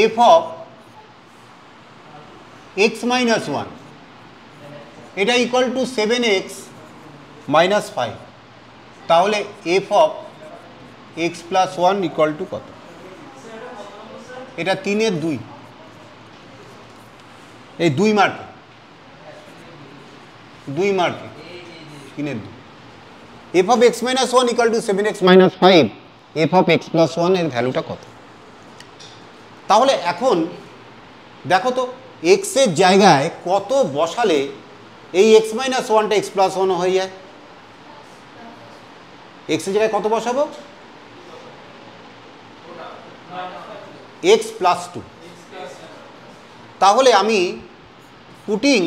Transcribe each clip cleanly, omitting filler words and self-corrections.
F of x minus one, এটা equal to 7x minus 5। তাহলে F of x plus one equal to কত? এটা 3-এর 2, এই 2 মার্কে 3-এর 2। F of x minus one equal to 7x minus 5, F of x plus one এর ভ্যালুটা কত? তাহলে এখন দেখো তো এক্স এর জায়গায় কত বসালে এই এক্স মাইনাস ওয়ানটা এক্স প্লাস ওয়ান হয়ে যায়? এক্স এর জায়গায় কত বসাবো? X plus 2। তাহলে আমি putting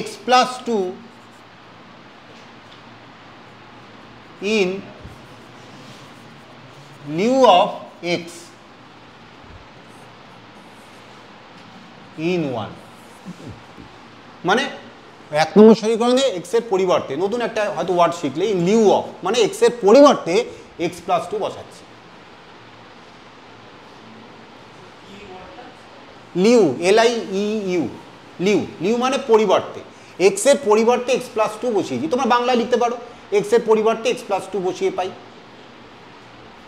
x plus 2 in lieu of x in 1, মানে এক নম্বর সমীকরণে x এর পরিবর্তে নতুন একটা হয়তো ওয়ার্ড শিখলে ইন লিউ অফ, মানে x এর পরিবর্তে x প্লাস 2 বসাচ্ছি। লিউ, LIEU, লিউ মানে পরিবর্তে, x এর পরিবর্তে x প্লাস 2 বসিয়েছি। তোমরা বাংলায় লিখতে পারো x এর পরিবর্তে x প্লাস 2 বসিয়ে পাই।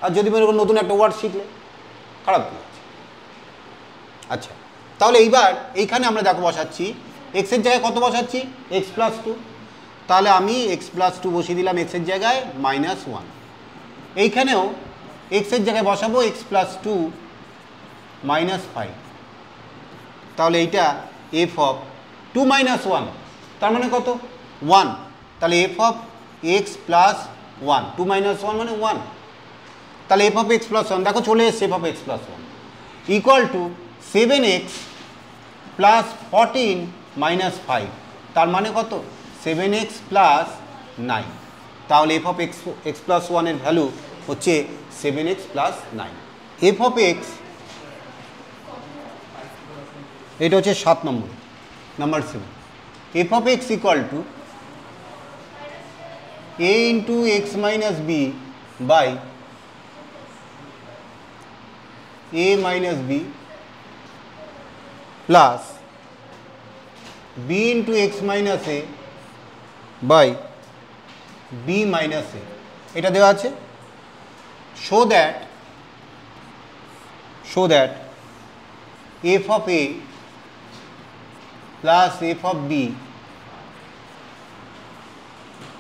আর যদি মনে করো নতুন একটা ওয়ার্ড শিখলে, খারাপ কি আছে? আচ্ছা, তাহলে এইবার এইখানে আমরা দেখো বসাচ্ছি x এর জায়গায় কত বসাচ্ছি? x plus 2। তাহলে আমি x প্লাস 2 বসিয়ে দিলাম x এর জায়গায় মাইনাস 1। এইখানেও x এর জায়গায় বসাবো x প্লাস 2 মাইনাস 5। তাহলে এইটা এফ অফ 2 মাইনাস 1, তার মানে কত? 1। তাহলে F of x plus 1, 2 minus 1 মানে 1। তাহলে এফ অফ এক্স প্লাস 1 দেখো চলে এসছে, F of x plus 1 equal to 7x plus 14 minus 5, তার মানে কত? 7x plus 9। তাহলে এফ অফ এক্স প্লাস 1 এর ভ্যালু হচ্ছে 7x plus 9। F of x, এটা হচ্ছে 7 number, number 7। F of x equal to a into x minus b by a minus b plus b into x minus a by b minus a, এটা দেওয়া আছে। Show that f of A plus f of b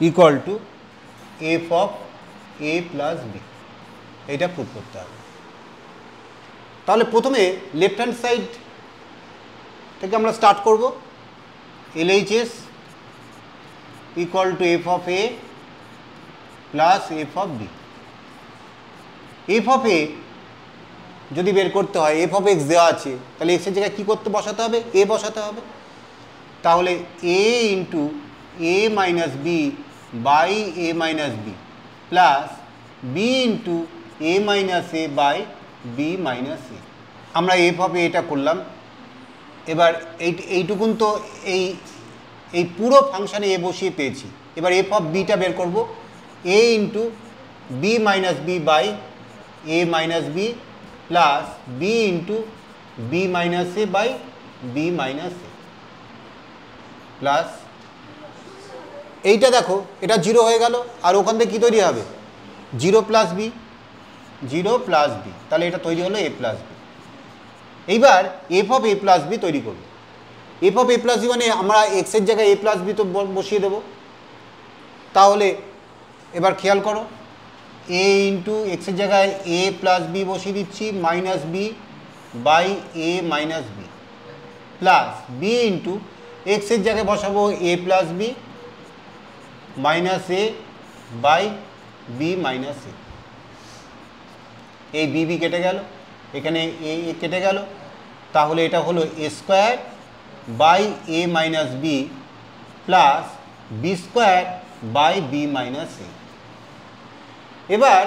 equal to f of A plus b, এটা prove করতে হবে। তাহলে প্রথমে left hand side থেকে আমরা স্টার্ট করব। LHS equal to f of A plus f of b. F of a যদি বের করতে হয়, এফ অফ এক্স দেওয়া আছে, তাহলে এক্সের জায়গায় কী করতে বসাতে হবে? এ বসাতে হবে। তাহলে a into a minus b by a minus b plus b into a minus a by b minus a. আমরা এফ অফ এটা করলাম। এবার এইটুকুন তো এই পুরো ফাংশানে এ বসিয়ে পেয়েছি। এবার এফ অফ বিটা বের করব, a into b minus b by a minus b plus b into b minus a by b minus a plus এইটা দেখো এটা 0 হয়ে গেল, আর ওখান থেকে কী তৈরি হবে? 0 প্লাস বি, 0 প্লাস বি, তাহলে এটা তৈরি হলো এ প্লাস বি। এইবার F of A plus B তৈরি করব। F of A plus B মানে আমরা এক্সের জায়গায় এ প্লাস বি তো বসিয়ে দেব। তাহলে এবার খেয়াল করো, এ ইন্টু এক্সের জায়গায় এ প্লাস বি বসিয়ে দিচ্ছি minus b by a minus b plus b into এক্সের জায়গায় বসাবো a plus b minus a by b minus a. এই বি কেটে গেল, এখানে এ কেটে গেল, তাহলে এটা হলো a square by a minus b plus b square by b minus a. এবার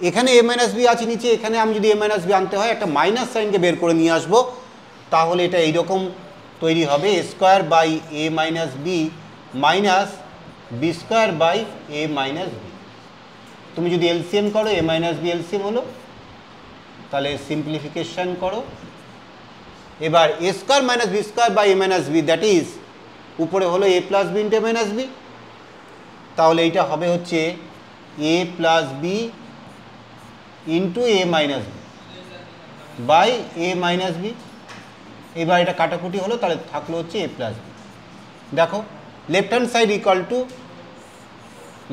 এখানে এ মাইনাস বি আছে নিচে, এখানে আমি যদি এ মাইনাস বি আনতে হয় একটা মাইনাস সাইনকে বের করে নিয়ে আসবো, তাহলে এটা এইরকম তৈরি হবে a square by a minus b minus b square by a minus b. তুমি যদি এলসিএম করো এ মাইনাস বি এলসিএম হলো, তাহলে সিম্পলিফিকেশান করো। এবার a square minus b square by a minus b, that is উপরে হলো এ plus b into a minus b, তাহলে এইটা হবে হচ্ছে a plus b into a minus b by a minus b. এবার এটা কাটাকুটি হলো, তাহলে থাকলো হচ্ছে এ প্লাস বি। দেখো left hand side equal to,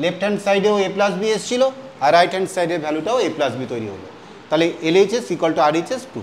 left hand সাইডেও এ প্লাস বি এসেছিলো আর রাইট হ্যান্ড সাইডের ভ্যালুটাও এ প্লাস বি তৈরি হলো, তাহলে এলএইচএস ইকুয়াল টু আরএইচএস 2।